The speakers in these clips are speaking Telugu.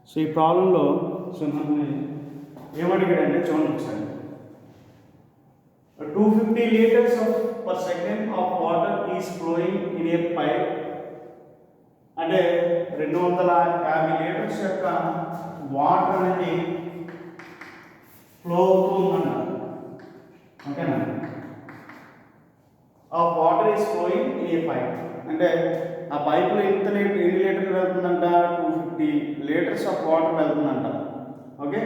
సో ఈ ప్రాబ్లంలో సో నన్ను ఏమడిగాడంటే చూడండి ఒకసారి 250 liters per second of water is flowing in a pipe అంటే 250 లీటర్స్ యొక్క వాటర్ అనేది ఫ్లో అవుతుందన్నారు. ఓకేనా? ఆ water is flowing in a pipe అంటే ఆ పైపులో ఎన్ని లీటర్లు వెళ్తుందంట? 250 లీటర్స్ ఆఫ్ వాటర్ వెళ్తుందంట. Okay,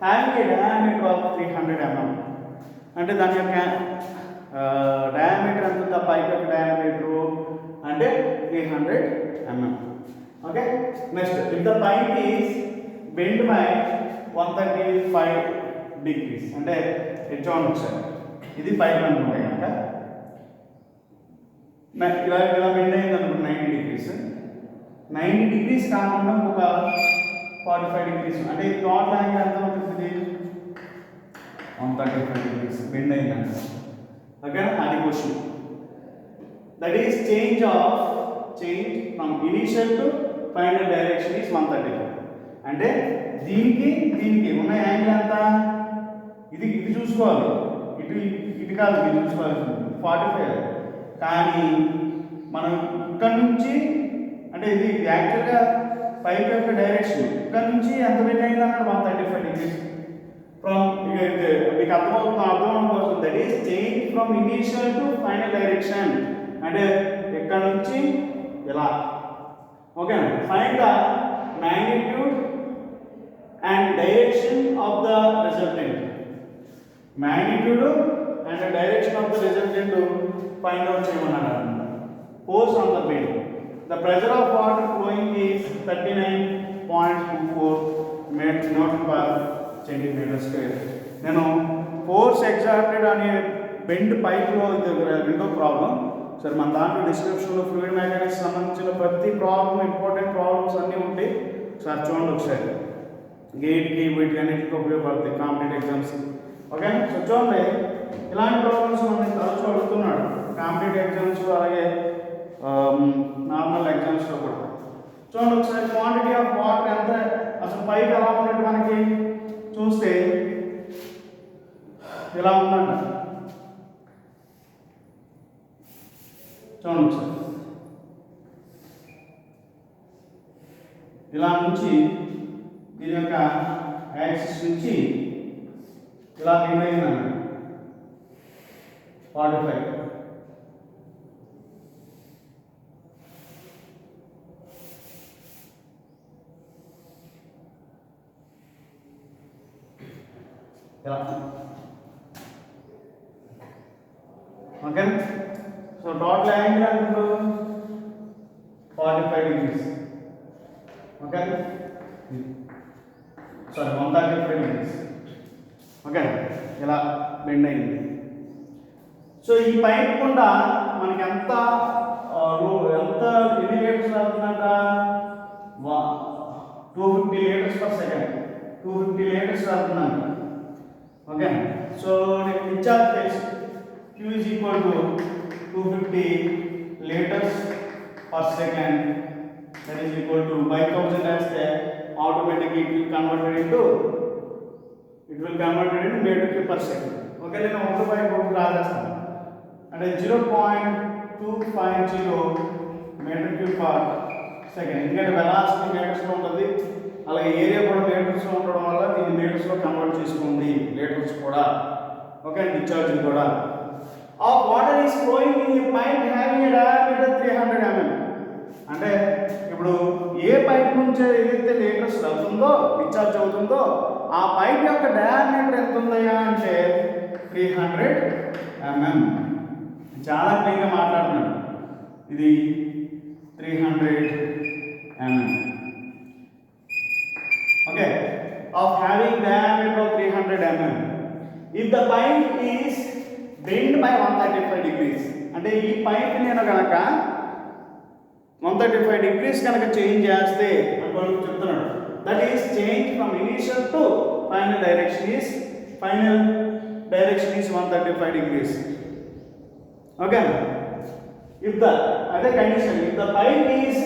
having a diameter of 300 mm అంటే దాని యొక్క డయామీటర్ ఎంత ఉంది? ఆ పైప్ యొక్క డయామీటరు అంటే 300 mm. Okay, next if the pipe is bend by 135 degrees అంటే చూడండి ఒకసారి, ఇది పైప్ అనుకుంటే కనుక ఇలా బెండ్ అయింది అనుకుంటే 90 degrees కాకుండా ఒక 45 degrees అంటే టోటల్ యాంగిల్ ఎంత ఉంటుంది? 135 degrees బెండ్ అయిందంట. ఓకేనా? అది question. That is change from initial to final direction is 135 అంటే దీనికి ఉన్న యాంగిల్ ఎంత? ఇది చూసుకోవాలి, ఇటు కాదు, ఇది చూసుకోవాలి 45. కానీ మనం ఇక్కడ నుంచి అంటే ఇది యాక్చువల్గా పైప్ యొక్క డైరెక్షన్ ఇక్కడ నుంచి ఎంత బెండ్ అయింది అన్నాడు? 135 degrees ఫ్రమ్ మీకు అర్థం కోసం. That is change from initial to final direction అంటే ఇక్కడ నుంచి ఇలా. ఓకేనా? Find the magnitude and direction of the resultant. Magnitude and direction of the resultant find out చేయమన్నాడు. Force on the bed. The pressure of water flowing is 39.24 Newton/centimeter². నేను ఫోర్స్ ఎగ్జార్టెడ్ అనే బెండ్ పైప్లో రెండో ప్రాబ్లం. సరే, మన దాంట్లో డిస్క్రిప్షన్లో ఫ్లూయిడ్ మెకానిక్స్ సంబంధించిన ప్రతి ప్రాబ్లం, ఇంపార్టెంట్ ప్రాబ్లమ్స్ అన్నీ ఉంటాయి. ఒకసారి చూడండి ఒకసారి. గేట్కి వీటికి అన్నింటికి ఉపయోగపడతాయి కాంపిటేటివ్ ఎగ్జామ్స్. ఓకే, సో చూడండి, ఇలాంటి ప్రాబ్లమ్స్ మనకి తరచూ అడుగుతున్నాడు కాంపిటేటివ్ ఎగ్జామ్స్ అలాగే నార్మల్ ఎగ్జామ్స్లో కూడా. చూడండి ఒకసారి, క్వాంటిటీ ఆఫ్ వాటర్ ఎంత అసలు పైప్ ఎలా ఉన్నట్టు మనకి చూస్తే ఇలా ఉందంట. చూడండి ఒకసారి, ఇలా నుంచి దీని యొక్క యాక్సిస్ నుంచి ఇలా ఏమైందన్న 45. ఓకే, సో టోటల్ యాంగిల్ ఎంత? 45 degrees. Okay, sorry 135 degrees. Okay, ఇలా బెండ్ అయింది. సో ఈ పైప్ గుండా మనకి ఎన్ని లీటర్స్ అవుతుందంట? 250 liters per second. 250 liters అవుతుందంట. ఓకే, సో నేను డిశ్చార్జ్ చేసి Q is equal to 250 liters per second. That is equal to by 1000 as the automatically it will converted into meter cube per second. Okay, నేను 1/1 రాసేస్తాను అంటే 0.250 meter cube per second. ఎందుకంటే వెలాసిటీ మీటర్స్లో ఉంటుంది, అలాగే ఏరియా కూడా మీటర్స్లో ఉండడం వల్ల దీన్ని మీటర్స్లో కన్వర్ట్ చేసుకుంది, లీటర్స్ కూడా. ఓకే, డిశ్చార్జ్ కూడా. Of water is flowing in a pipe having a diameter 300 mm అంటే ఇప్పుడు ఏ పైప్ నుంచి ఏదైతే లీటర్స్ వెళ్తుందో, డిశ్చార్జ్ అవుతుందో, ఆ పైప్ యొక్క డయామీటర్ ఎంత ఉందయ్యా అంటే 300 mm. చాలా క్లియర్గా మాట్లాడుతున్నాడు. ఇది 300 mm. Okay, of having diameter of 300 mm. If the pipe is bend by 135 degrees అంటే ఈ పైప్ నేను కనుక 135 degrees కనుక చేంజ్ చేస్తే అనుకోని చెప్తున్నాడు. That is change from initial to final direction is 135 degrees. Okay, if the other condition, if the pipe is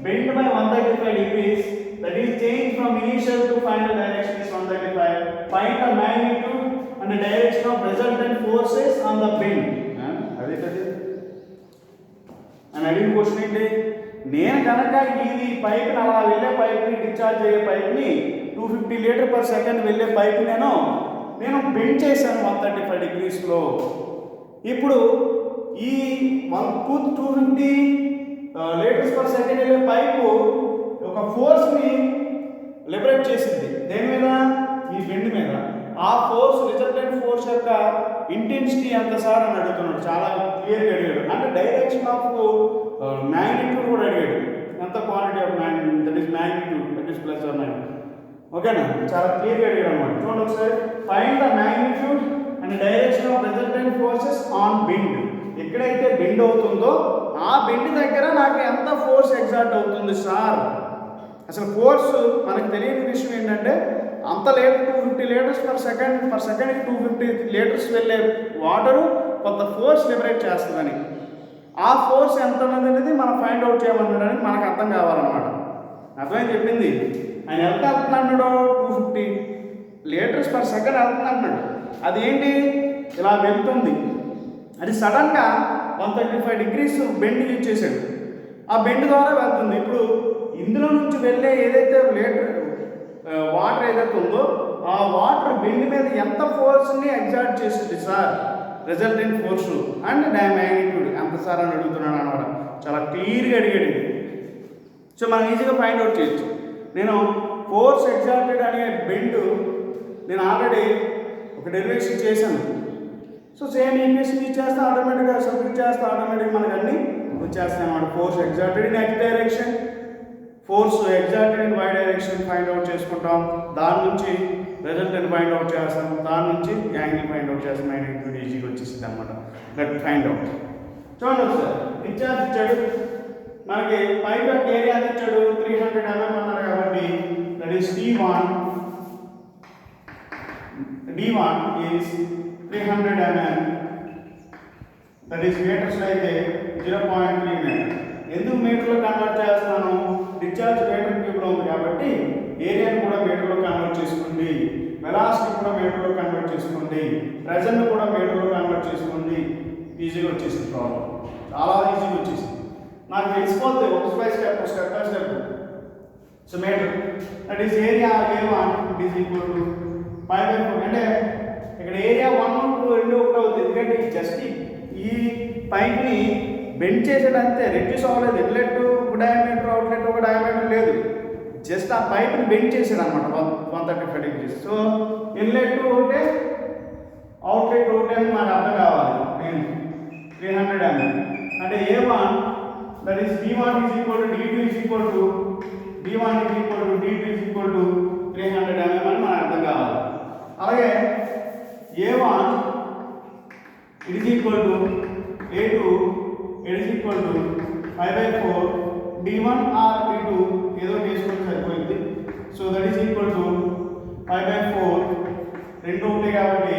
bent by 135 degrees that is change from initial to final direction is 135. Find the magnitude and the direction of resultant forces on the bend. అదే కదా అని అడిగిన క్వశ్చన్ ఏంటి, నేను కనుక ఇది పైప్ అలా వెళ్ళే పైప్ని డిశ్చార్జ్ అయ్యే పైప్ని 250 లీటర్ పర్ సెకండ్ వెళ్ళే పైప్ నేను బెండ్ చేశాను 135 డిగ్రీస్లో. ఇప్పుడు ఈ 250 లీటర్స్ పర్ సెకండ్ వెళ్ళే పైపు ఒక ఫోర్స్ని లిబరేట్ చేసింది దేని మీద, ఈ బెండ్ మీద. ఆ ఫోర్స్ రిజల్టెంట్ ఫోర్స్ యొక్క ఇంటెన్సిటీ ఎంత సార్ అని అడుగుతున్నాడు, చాలా క్లియర్గా అడిగాడు. అంటే డైరెక్షన్ ఆఫ్ మ్యాగ్నిట్యూడ్ కూడా అడిగాడు, ఎంత quantity of magnitude, that is magnitude, that is plus or minus. ఓకేనా, చాలా క్లియర్గా అడిగాడు అనమాట. చూడండి ఒకసారి, find the magnitude and direction of resultant forces on bend. ఎక్కడైతే బెండ్ అవుతుందో ఆ బెండ్ దగ్గర నాకు ఎంత ఫోర్స్ ఎగ్జార్ట్ అవుతుంది సార్. అసలు ఫోర్స్ మనకు తెలియని విషయం ఏంటంటే, అంత 250 లీటర్స్ పర్ సెకండ్ 250 లీటర్స్ వెళ్ళే వాటరు కొంత ఫోర్స్ లిబరేట్ చేస్తుందని. ఆ ఫోర్స్ ఎంత అనేది మనం ఫైండ్ అవుట్ చేయమన్నాడని మనకు అర్థం కావాలన్నమాట. అర్థమైంది చెప్పింది. ఆయన ఎంత వెళ్తున్నాడు, 250 లీటర్స్ పర్ సెకండ్ వెళ్తున్నాడు. అదేంటి ఇలా వెళ్తుంది, అది సడన్గా 135 డిగ్రీస్ బెండ్ యూజ్ చేశాడు, ఆ బెండ్ ద్వారా వెళ్తుంది. ఇప్పుడు ఇందులో నుంచి వెళ్ళే ఏదైతే వాటర్ ఏదైతే ఉందో ఆ వాటర్ బెండ్ మీద ఎంత ఫోర్స్ని ఎగ్జార్ట్ చేసింది sir, resultant force and magnitude ఎంత సార్ అని అడుగుతున్నాను అనమాట. చాలా క్లియర్గా అడిగాడు. సో మనం ఈజీగా ఫైండ్ అవుట్ చేయొచ్చు. నేను ఫోర్స్ ఎగ్జార్టెడ్ అనే బెండ్ నేను ఆల్రెడీ ఒక డెరివేషన్ చేశాను. సో సేమ్ ఈక్వేషన్ ఇచ్చేస్తే ఆటోమేటిక్గా సబ్మిట్ చేస్తే ఆటోమేటిక్గా మనకు అన్నీ వచ్చేస్తాయి అన్నమాట. Force exerted in x direction, force exerted in y direction find out చేసుకుంటాం. దాని నుంచి రిజల్టెంట్ ఫైండ్ అవుట్ చేస్తాం, దాని నుంచి యాంగిల్ ఫైండ్ అవుట్ చేస్తాం. మ్యాగ్నిట్యూడ్ ఈజీగా వచ్చేసింది అనమాట. That find out. చూడండి ఒకసారి, డిశ్చార్జ్ ఇచ్చాడు మనకి, పైప్ యొక్క ఏరియా ఇచ్చాడు 300 mm అన్నారు కాబట్టి that is D1 is 300 mm, that is మీటర్స్లో అయితే 0.3 మీటర్. ఎందుకు మీటర్లో కన్వర్ట్ చేస్తాను, డిశ్చార్జ్ మీటర్ క్యూబ్లో ఉంది కాబట్టి ఏరియాని కూడా మీటర్లో కన్వర్ట్ చేసుకోండి, వెలాసిటీ కూడా మీటర్లో కన్వర్ట్ చేసుకోండి, ప్రెజర్ని కూడా మీటర్లో కన్వర్ట్ చేసుకోండి. ఈజీగా వచ్చేసింది ప్రాబ్లం, చాలా ఈజీగా వచ్చేసింది. నాకు తెలిసిపోతే ఒక step by step. So meter that is area A1 it is equal to 5/4. అంటే ఇక్కడ ఏరియా 1 2 2 ఒకటి అవుతుంది, ఎందుకంటే జస్ట్ ఈ పైప్ని బెండ్ చేసేటంతే, రెడ్యూస్ అవ్వలేదు. ఇన్లెట్ ఒక డయామీటర్, అవుట్లెట్ ఒక డయామీటర్ లేదు, జస్ట్ ఆ పైప్ని బెండ్ చేసాడు అనమాట 135 డిగ్రీస్. సో ఇన్లెట్ ఒకటే, అవుట్లెట్ ఒకటే అని మాకు అర్థం కావాలి. నేను 300 mm అంటే A1 that is B1 is equal to D2 is equal to B1 is equal to D2 is equal to 300 mm అని మనకు అర్థం కావాలి. అలాగే A1 it is equal to A2 it is equal to 5/4 D1 or D2 ఏదో చేసుకుంటే సరిపోయింది. So that is equal to 5/4, రెండు ఉంటాయి కాబట్టి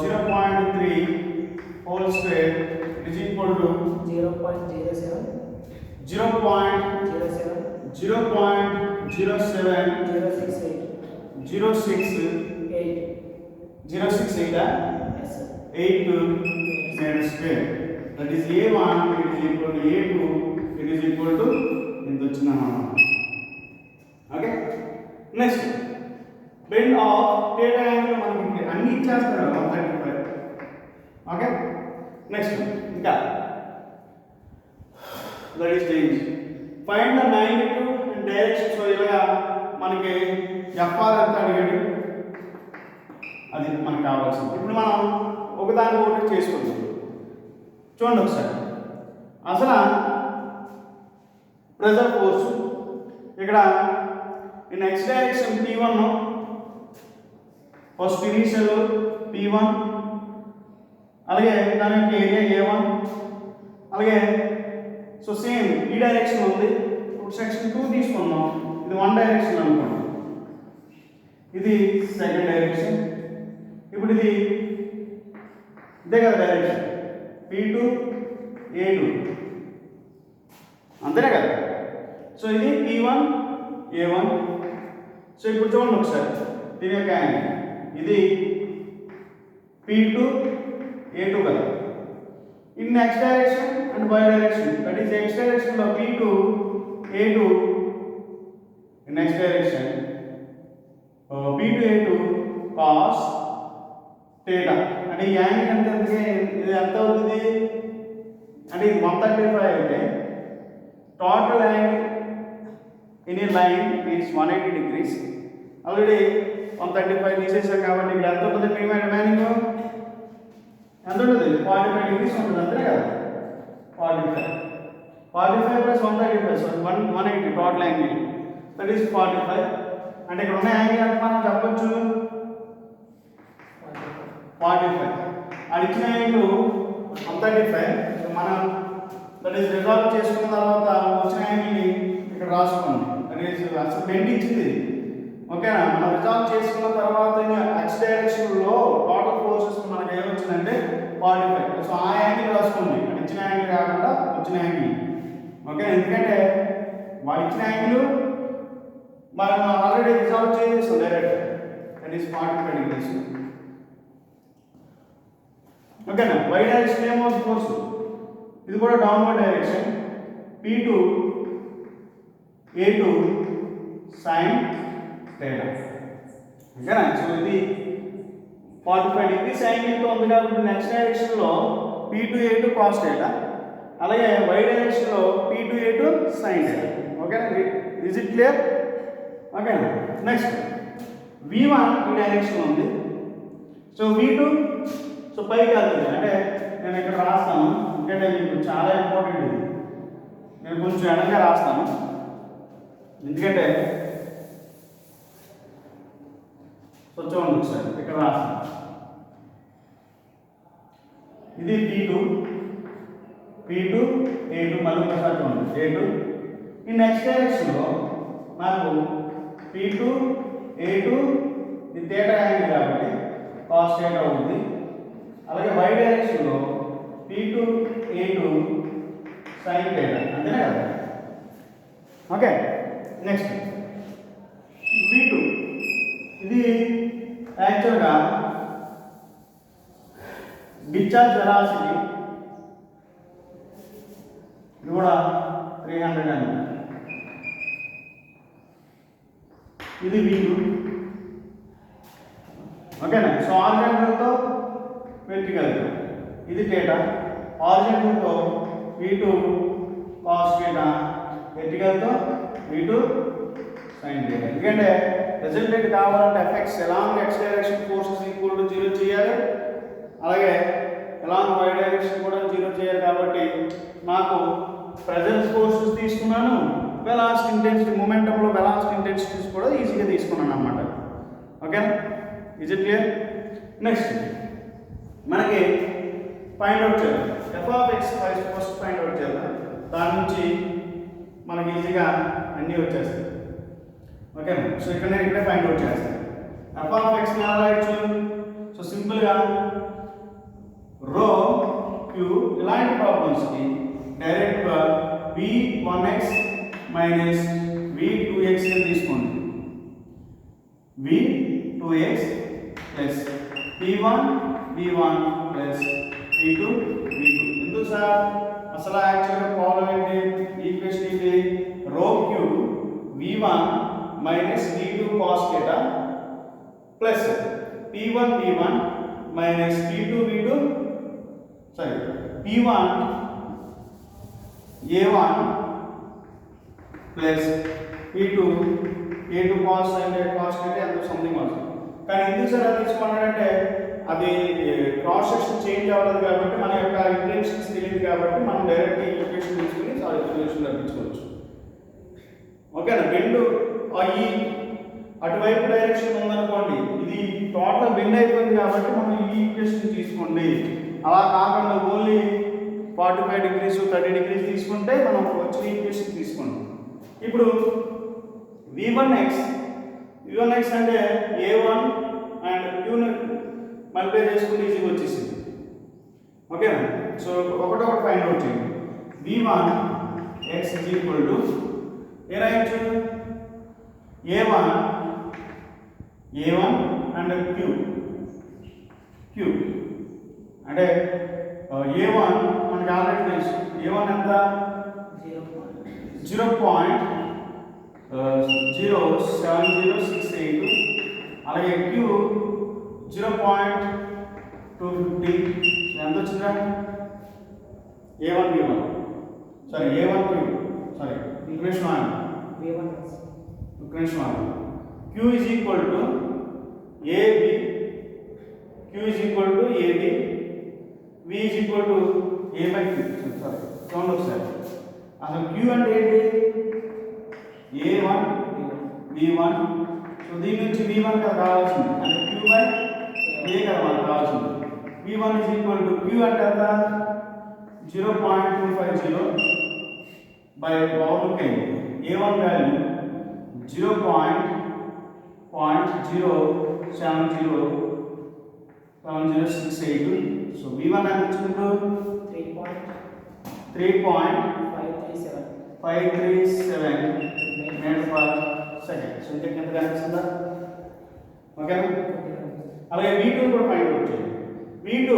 0.3 whole square it is equal to 0.07 8 meters square. That is A1 it is equal to A2 it is equal to ఇంత వచ్చిందన్నమాట. Okay, next bend of theta angle మనకి అన్ని ఇచ్చేస్తాడు 135. ఓకే, నెక్స్ట్ ఇంకా that is change find the magnitude and direction. So ఇలాగా మనకి ఎఫ్ఆర్ ఎంత అడిగాడు, అది మనకు కావాల్సింది. ఇప్పుడు మనం ఒకదాని ఒకటి చేసుకుందాం. చూడండి ఒకసారి, అసలు ప్రెజర్ ఫోర్స్ ఇక్కడ in x direction P1, first initial P1, అలాగే దాని యొక్క ఏరియా A1, అలాగే సో సేమ్ ఈ డైరెక్షన్ ఉంది. ఇప్పుడు సెక్షన్ 2 తీసుకుందాం, ఇది 1 డైరెక్షన్ అనుకోండి, ఇది సెకండ్ డైరెక్షన్. ఇప్పుడు ఇది ఇదే కదా డైరెక్షన్ P2 A2 అంతేనే కదా. సో ఇది P1 A1. సో ఇప్పుడు చూడండి ఒకసారి దీని యొక్క యాంగిల్ ఇది P2 A2 కదా. In x direction and y direction, that is x direction లో P2 A2 in x direction P2 A2 cos theta. అంటే ఈ యాంగిల్ ఎంత అంటే ఇది ఎంత అవుతుంది అంటే ఇది 135 అయితే total angle in a line is 180 degrees. Already 135 తీసేసాం కాబట్టి ఇక్కడ ఎంత ఉంటుంది రిమైనింగ్ ఎంత ఉంటుంది 45 డిగ్రీస్ ఉంటుంది అంతే కదా. 45 plus 135 so 180 total angle that is 45. అంటే ఇక్కడ ఉన్న యాంగిల్ ఎంత మనం చెప్పొచ్చు 45. అది ఇచ్చిన యాంగిల్ 135. సో మనం దట్ ఈస్ రిజాల్వ్ చేసుకున్న తర్వాత వచ్చిన యాంగిల్ని ఇక్కడ రాసుకోండి. దట్ ఈస్ అసలు బెండ్ ఇచ్చింది ఓకేనా. మనం రిజాల్వ్ చేసుకున్న తర్వాత x డైరెక్షన్లో టోటల్ ఫోర్సెస్ మనకి ఏమొచ్చిందంటే 45. సో ఆ యాంగిల్ రాసుకోండి, అది ఇచ్చిన యాంగిల్ కాకుండా వచ్చిన యాంగిల్ ఓకే. ఎందుకంటే వాడు ఇచ్చిన యాంగిల్ మనం ఆల్రెడీ రిజాల్వ్ చేసేస్తాం డైరెక్ట్, దట్ ఈస్ 45 డిగ్రీస్ ఓకేనా. y డైరెక్షన్ ఏమవుతుంది ఫోర్స్, ఇది కూడా downward direction P2 A2 sin theta ఓకేనా. సో ఇది 45 డిగ్రీస్ యాంగిల్తో ఉంది కాబట్టి నెక్స్ట్ డైరెక్షన్లో P2 A2 cos theta, అలాగే y డైరెక్షన్లో P2 A2 sin theta ఓకేనా. ఇజ్ ఇట్ క్లియర్ ఓకేనా. నెక్స్ట్ V1 ఈ డైరెక్షన్లో ఉంది. సో V2 సో పైకి వెళ్తుంది అంటే నేను ఇక్కడ రాస్తాను ఎందుకంటే మీకు చాలా ఇంపార్టెంట్ ఇది. నేను కొంచెం ఎడంగా రాస్తాను ఎందుకంటే సో చూడండి ఒకసారి ఇక్కడ రాస్తాను. ఇది P2 A2 మళ్ళీ ఒకసారి చూడండి A2. ఈ నెక్స్ట్ డైరెక్షన్లో నాకు P2 A2 ఇది థీటా యాంగిల్ కాబట్టి cos theta అవుతుంది. అలాగే y డైరెక్షన్లో P2 A2 sin theta అంతేనా కదా ఓకే. నెక్స్ట్ V2 ఇది యాక్చువల్గా డిశ్చార్జ్ వెలాసిటీ, ఇది కూడా 300 అని. ఇది V2 ఓకేనా. సో హారిజాంటల్తో వెర్టికల్తో ఇది theta, హారిజాంటల్తో V2 cos theta, వెర్టికల్తో V2 sin theta. ఎందుకంటే రిజల్టెంట్ కావాలంటే effects along x direction forces equal to 0 చేయాలి, అలాగే ఎలాంగ్ y డైరెక్షన్ కూడా 0 చేయాలి. కాబట్టి నాకు ప్రెజెన్స్ ఫోర్సెస్ తీసుకున్నాను, వెలాసిటీ ఇంటెన్సిటీ మొమెంటంలో వెలాసిటీ ఇంటెన్సిటీస్ కూడా ఈజీగా తీసుకున్నాను అన్నమాట ఓకేనా. Is it clear. నెక్స్ట్ మనకి ఫైండ్ అవుట్ చేయాలి f(x) ఫస్ట్ ఫైండ్ అవుట్ చేయాలి. దాని నుంచి మనకి ఈజీగా అన్నీ వచ్చేస్తాయి ఓకేనా. సో ఇక్కడ నేను ఇక్కడే ఫైండ్ అవుట్ చేస్తాను f(x) ఎలా రాయొచ్చు. సో సింపుల్గా రో క్యూ ఇలాంటి ప్రాబ్లమ్స్కి డైరెక్ట్గా v1x మైనస్ v2x తీసుకోండి. v2x plus p1 v1 plus p2 v2. ఎందుకు సార్ అసలు యాక్చువల్గా ప్రాబ్లం ఏంటి, ఈక్వేషన్ ఏంటి, రో queue v1 minus v2 cos theta plus p1 v1 minus p2 v2 sorry p1 a1 plus p2 a2 cos theta అంత సంథింగ్ వస్తుంది. కానీ ఎందుకు సార్ అది తీసుకున్నాడంటే అది క్రాస్ సెక్షన్ చేంజ్ అవ్వదు కాబట్టి మన యొక్క ఇంటెన్షన్స్ తెలియదు కాబట్టి మనం డైరెక్ట్ ఈక్వేషన్ తీసుకుని సొల్యూషన్ లభించుకోవచ్చు ఓకేనా. బెండ్ ఈ అటువైపు డైరెక్షన్ ఉందనుకోండి, ఇది టోటల్ బెండ్ అయిపోయింది కాబట్టి మనం ఈ ఈక్వేషన్ తీసుకోండి. అలా కాకుండా ఓన్లీ 45 డిగ్రీస్ 30 డిగ్రీస్ తీసుకుంటే మనం వచ్చిన ఈక్వేషన్ తీసుకోండి. ఇప్పుడు v1x అంటే a1 అండ్ qను మల్టిప్లై చేసుకుంటే ఈజీగా వచ్చేసింది ఓకేనా. సో ఒకటొకటి ఫైండ్ అవుట్ చేయండి. v1x ఏ రాయొచ్చు A1 అండ్ Q అంటే A1 మనకి ఆల్రెడీ తెలుసు. A1 ఎంత 0.07068, అలాగే Q 0.250. ఎంత వచ్చిందా? A1 B1 sorry A1 Q sorry equation 1 equation 1 Q is equal to AB, Q is equal to AB, V is equal to A by Q. Sorry చూడండి ఒకసారి, అసలు Q అంటే ఏంటి? A1 B1. సో దీని నుంచి B1 కదా కావాల్సింది, అంటే Q by A కదా మనకు కావాల్సింది. B1 is equal to Q అంటే ఎంత? 0.250 by overlook అయింది. A1 value 0.07068. సో V1 ఎంత వచ్చిందో 3.537 మీటర్ పర్ సెకండ్. సో ఇంతకు ఎంత కనిపిస్తుందా? ఓకేనా? అలాగే V2 కూడా ఫైండ్ అవుట్ చేయండి. V2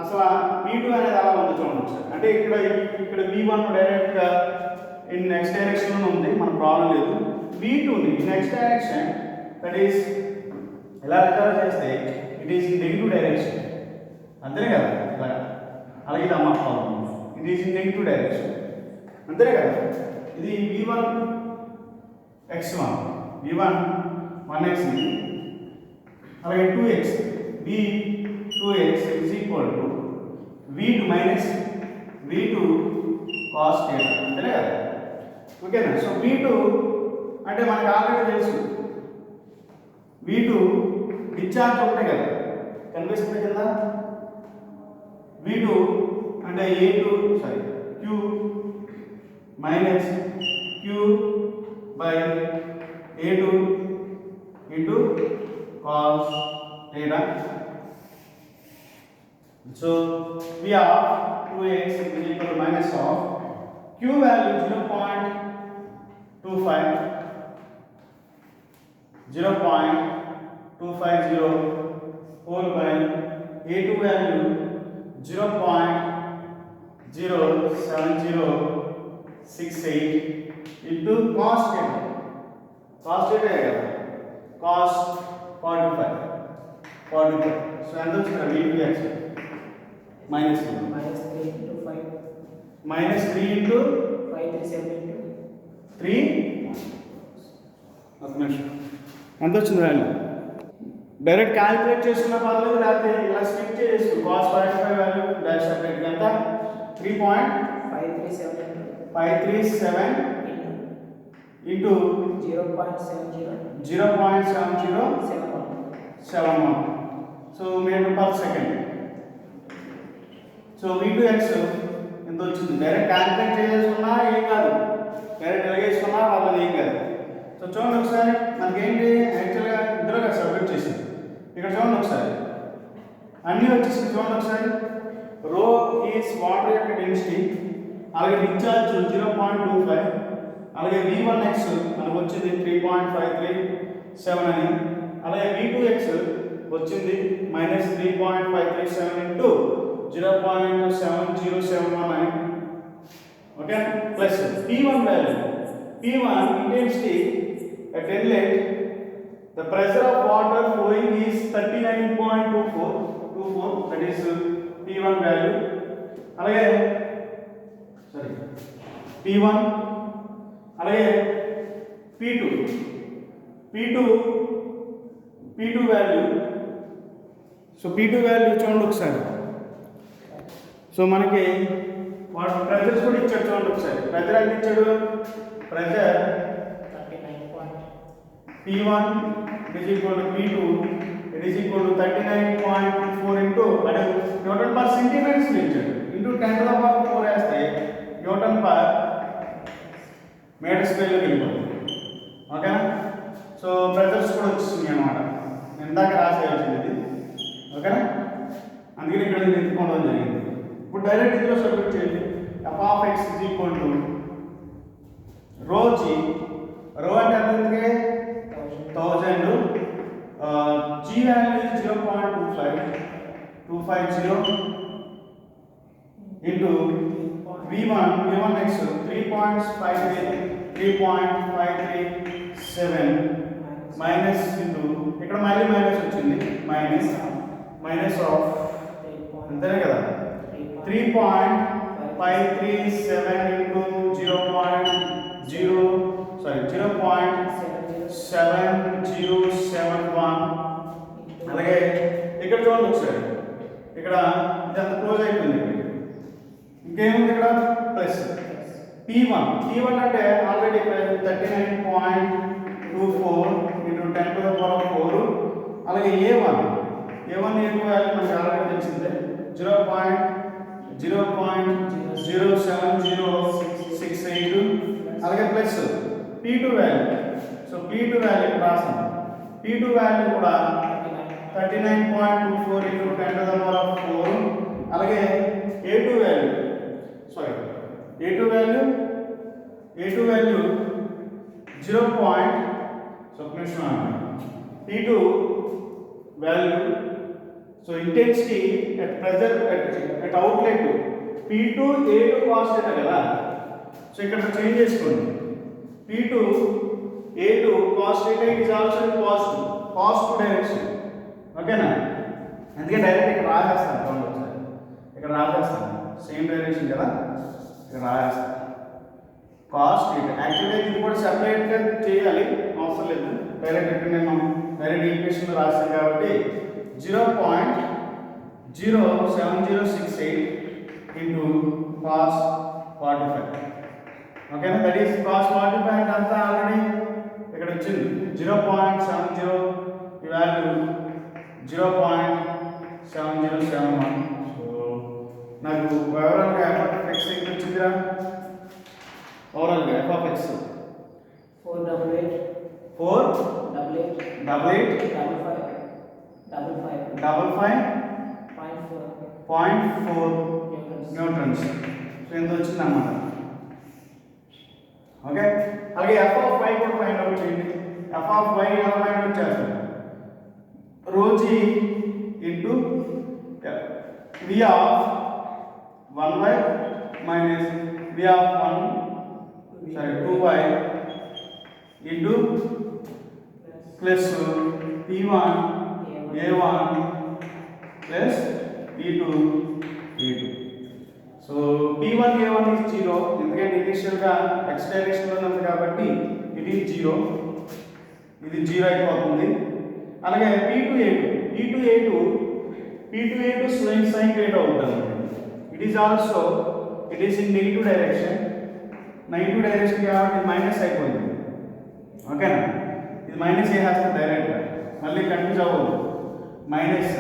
అసలు V2 అనేది అలా ఉంది చూడండి ఒకసారి. అంటే ఇక్కడ V1 డైరెక్ట్గా ఇన్ నెక్స్ట్ డైరెక్షన్ ఉంది, మన ప్రాబ్లం లేదు. V2ని నెక్స్ట్ డైరెక్షన్, దట్ ఈస్ ఎలా రికవర్ చేస్తే it is in negative direction, అంతేనే కదా? ఇలా అలాగే ఇది అమ్మ problem, it is in negative direction, అంతేనే కదా? ఇది V1 x1 V1 1x ఇది, అలాగే 2x V2x is equal to V2 minus V2 cos theta, అంతేనే కదా? ఓకేనా? సో V2 అంటే మనకు ఆల్రెడీ తెలుసు, V2 డిశ్చార్జ్ ఒకటే కదా కనిపిస్తుంది కదా. V2 అంటే A2 sorry Q minus Q by A2 into cos theta. So we have 2x is equal to minus of Q value 0.250 whole by A2 value 0.07068 into cos theta. Cos theta है क्या? Cos 45. So ఎంత వచ్చింది? V2x minus 3 into 3 ఒక నిమిషం ఎంత వచ్చింది వాల్యూ? డైరెక్ట్ క్యాలిక్యులేట్ చేసుకున్న పర్లేదు, లేకపోతే ఇలా స్కిప్ చేసుకో. cos 45 వాల్యూ డాష్ సెపరేట్ ఎంత? 3.537 into 0.7071. So meter per second. So V2x ఎంత వచ్చింది? డైరెక్ట్ క్యాలిక్యులేట్ చేసుకున్నా ఏం కాదు, డైరెక్ట్ ఎలాగేసుకున్నా వాళ్ళది ఏం కాదు. సో చూడండి ఒకసారి, మనకేంటి యాక్చువల్గా ఇందులో కదా సబ్మిట్ చేసింది. ఇక్కడ చూడండి ఒకసారి, అన్నీ వచ్చేసింది. చూడండి ఒకసారి, రో ఈజ్ వాటర్ యొక్క డెన్సిటీ, అలాగే డిశ్చార్జ్ 0.25, అలాగే V1x మనకు వచ్చింది 3.537 అని, అలాగే V2x వచ్చింది మైనస్ 3.537 ఇంటూ 0.7071 అని. Okay, plus P1 value, P1 intensity at inlet, the pressure of water flowing is 39.24, that is P1 value. అలాగే సారీ P1, అలాగే P2 value. So P2 value చూడండి ఒకసారి. సో మనకి వాడు ప్రెజర్స్ కూడా ఇచ్చాడు. చూడండి ఒకసారి, ప్రెజర్ ఎంత ఇచ్చాడు? Pressure P1 is equal to P2, it is equal to 39.4 into అంటే న్యూటన్ పర్ సెంటీమీటర్ ఇచ్చాడు, ఇంటూ 10 to the power 4 వేస్తే న్యూటన్ పర్ మీటర్ స్క్వేర్లోకి వెళ్ళిపోతుంది. ఓకేనా? సో ప్రెజర్స్ కూడా వచ్చింది అన్నమాట, ఇందాక రాసేయాల్సింది ఇది. ఓకేనా? అందుకని ఇక్కడ ఎత్తుకోవడం జరిగింది. ఇప్పుడు డైరెక్ట్ ఇందులో సబ్మిట్ చేయండి. f of x is equal to rho g, రో అంటే అర్థం ఎందుకే? G value is 0.250 into V1 x 3.537 minus into ఇక్కడ మళ్ళీ మైనస్ వచ్చింది మైనస్ ఆఫ్ అంతేనే కదా 3.537 into 0.7071 అలాగే ఇక్కడ చూడండి ఒకసారి ఇక్కడ ఇదంతా క్లోజ్ అయిపోయింది ఇంకేముంది ఇక్కడ ప్లస్ P1 అంటే already 39.24 into 10 to the power 4 అలాగే A1 వాల్యూ మనకి ఆల్రెడీ తెలిసిందే 0.07068 అలాగే plus P2 value so P2 value రాసాం P2 వాల్యూ కూడా 39.24 into 10 to the power 4 అలాగే A2 value A2 value 0. So P2 value, so intensity at pressure at outlet P2 A2 cos theta kada, so ikkada change chesukondi P2 A2 cos theta is also in positive direction, okay na అందుకే డైరెక్ట్ ఇక్కడ రాసేస్తాను చూడండి ఒకసారి ఇక్కడ రాసేస్తాను సేమ్ డైరెక్షన్ కదా ఇక్కడ రాసేస్తాను కాస్ థీటా యాక్చువల్గా ఇది కూడా సెపరేట్గా చేయాలి అవసరం లేదు డైరెక్ట్ ఇక్కడ నేను డైరెక్ట్ ఈక్వేషన్లో రాస్తాను కాబట్టి 0.07068 into cos 45 ఓకేనా దట్ ఈస్ cos 45 అంతా ఆల్రెడీ ఇక్కడ వచ్చింది 0.70 ఈ వాల్యూ 0.7071 సో నాకు ఓవరాల్గా f of x ఎంత వచ్చిందిరా ఓవరాల్గా f of x 4 Newton's so ఎంత వచ్చింది అన్నమాట ఓకే అలాగే f of y కూడా ఫైండ్ అవుట్ చేయండి f of y ఎలా ఫైండ్ అవుట్ చేస్తారు rho g into v of 1y minus v of 2y into plus p1 a1 plus p2 a2 so p1 a1 is 0 ఎందుకంటే ఇనిషియల్ గా x డైరెక్షన్ లో ఉంది కాబట్టి ఇది 0 ఇది 0 అయిపోతుంది అలాగే p2 a2 swing sine theta అవుతుంది it is also it is in negative direction కాబట్టి మైనస్ అయిపోయింది ఓకేనా ఇది మైనస్ ఏ చేస్తాం డైరెక్ట్గా మళ్ళీ కన్ఫ్యూజ్ అవ్వదు minus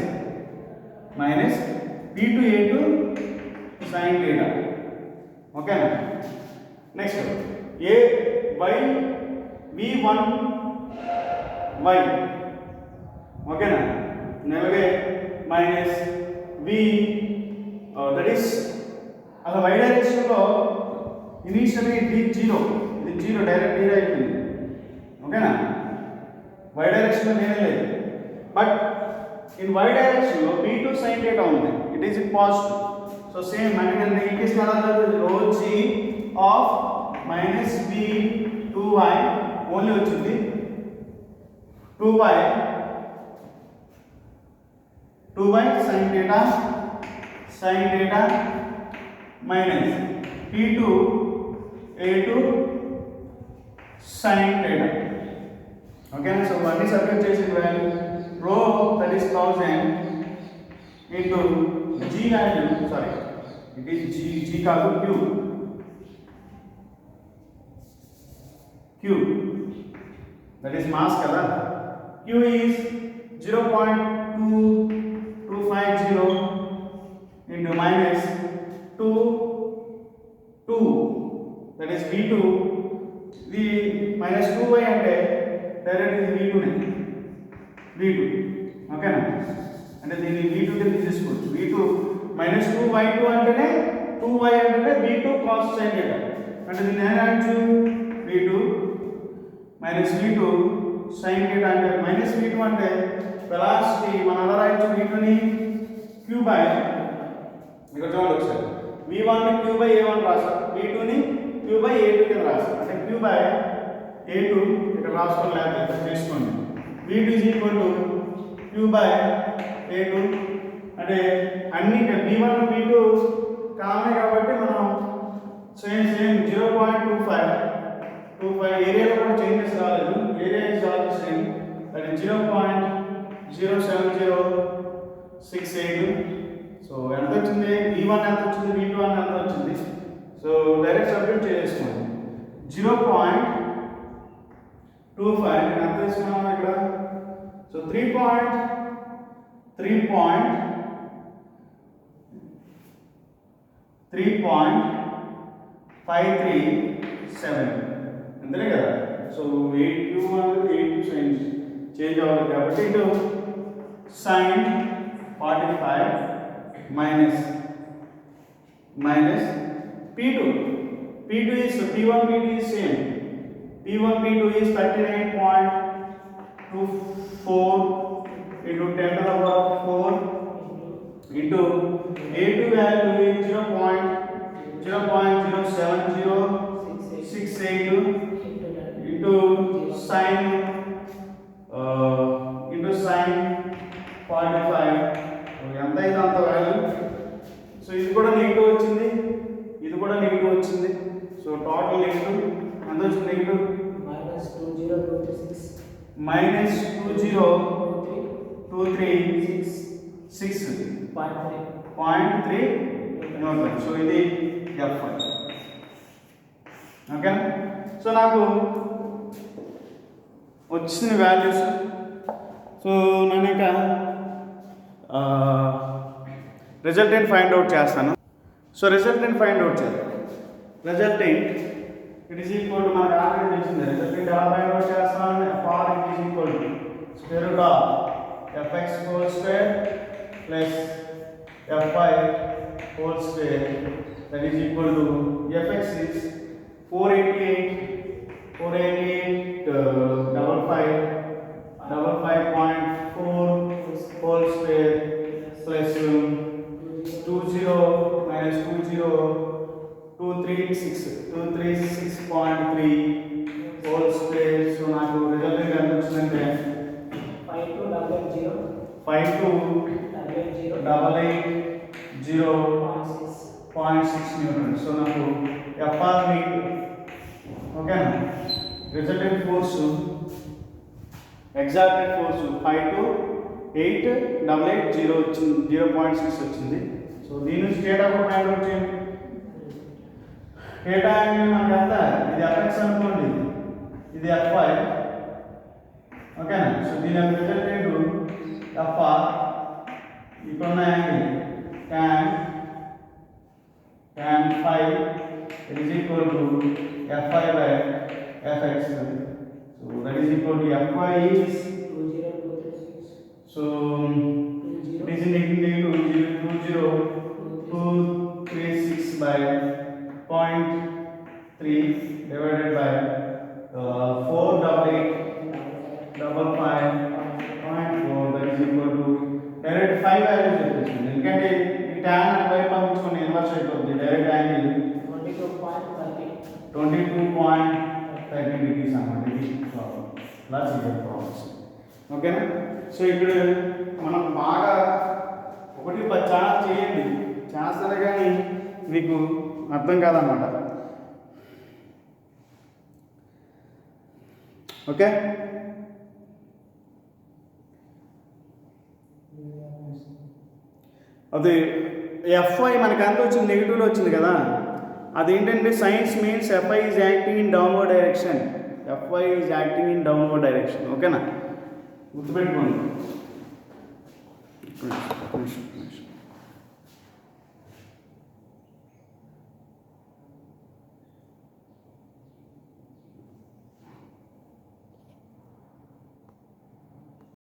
p2 a2 sin theta ఓకేనా next a y v1 y ఓకేనా అలాగే మైనస్ v దట్ ఈస్ అలా y డైరెక్షన్లో ఇనిషియల్లీ ఇది 0 డైరెక్ట్ జీరో అయిపోయింది ఓకేనా y డైరెక్షన్లో నేనే లేదు బట్ ఇన్ y డైరెక్షన్లో p2 sin theta ఉంది it is in positive so same మనకి ఈ కేసులో ఎలా జరుగుతుంది rho g of minus v 2y only వచ్చింది 2y sin theta minus p2 a2 sin theta okay so one is subject చేసిన value rho that is 1000 into g value sorry it is g కాదు q that is mass కదా q is 0.2250 into minus 2 that is v2 the minus 2y అంటే డైరెక్ట్ ఇది v2 ఓకేనా అంటే దీన్ని v2 కింద తీసుకోవచ్చు v2 minus 2y2 అంటేనే 2y అంటేనే v2 cos sin theta అంటే దీన్ని ఏం రాయొచ్చు v2 minus v2 sin theta అంటే minus v2 అంటే వెలాసిటీ మనం ఎలా రాయొచ్చు v2 ని q బై ఇక్కడ చూడండి ఒకసారి v1 ని q బై a1 రాసాం v2 ని q బై a2 కింద రాసాం అంటే q బై a2 ఇక్కడ రాసుకోండి లేకపోతే ఇక్కడ చేసుకోండి v2 is equal to q by a2 అంటే అన్ని ఇక్కడ v1 v2 కామన్ కాబట్టి మనం సేమ్ 0.25 ఏరియాలో కూడా చేంజెస్ రాలేదు area is also same that is 0.07068 so ఎంత వచ్చింది v1 ఎంత వచ్చింది v2 ఎంత వచ్చింది సో డైరెక్ట్ సబ్స్టిట్యూట్ చేసేసుకోండి 0.25 ఎంత తీసుకున్నాము ఇక్కడ సో 3.537 అంతే కదా సో 82 చేంజ్ అవ్వాలి కాబట్టి ఇటు sin 45 minus P2 is P1 P2 is same P1 P2 is 39.24 into 10 to the power of 4 into A2 value is 0.07068 into sin 45 ఎంత అయితే అంత వాల్యూ సో ఇది కూడా నెగిటివ్ వచ్చింది ఇది కూడా నెగిటివ్ వచ్చింది సో టోటల్ నెగిటివ్ ఎంత వచ్చింది నెగిటివ్ minus 20236.3 న్యూటన్ సో ఇది F5 ఓకే సో నాకు వచ్చిన వాల్యూస్ సో నేను ఇంకా రిజల్టెంట్ ఫైండ్ అవుట్ చేస్తాను సో రిజల్టెంట్ ఫైండ్ అవుట్ చేస్తాను resultant it is equal to మనకు ఆల్రెడీ తెలిసింది రిజల్టెంట్ ఎలా ఫైండ్ అవుట్ చేస్తామని fr it is equal to square root of fx whole square plus fy whole square that is equal to fx is 488 whole square plus 20 minus 236.3 whole square so నాకు రిజల్ట్ ఎంత వచ్చిందంటే 52.0.6 న్యూటన్ సో నాకు FR ఓకేనా రిజల్టెంట్ ఫోర్స్ ఎగ్జాక్ట్ ఫోర్స్ 52880 వచ్చింది 0.6 వచ్చింది సో దీని నుంచి డేటా కూడా ఫైండ్ అవుట్ చేయండి డేటా యాంగిల్ మనకు ఎంత ఇది fx అనుకోండి ఇది fy ఓకేనా సో దీని రిజల్టెంట్ fr ఇక్కడ ఉన్న angle tan phi is equal to fy by fx so that is equal to fy is 2026 so it is negative 2036 by 0.3 divided by 488.5.4 that is equal to direct 5 values చెప్పేసింది ఎందుకంటే ఈ tan అటువైపు పంపించుకొని ఇన్వర్స్ అయిపోతుంది డైరెక్ట్ యాంగిల్ 22.30 degrees అన్నమాట ఇది ప్రాబ్లం ఇలా చేయాలి ప్రాబ్లమ్స్ ఓకేనా సో ఇక్కడ మనం బాగా 1-10 ఛానల్ చేయండి చేస్తారు కానీ మీకు అర్థం కాదన్నమాట ఓకే అది ఎఫ్ఐ మనకి ఎంత వచ్చింది నెగిటివ్లో వచ్చింది కదా అదేంటంటే signs means F I is acting in downward direction F I is acting in downward direction ఓకేనా గుర్తుపెట్టుకోండి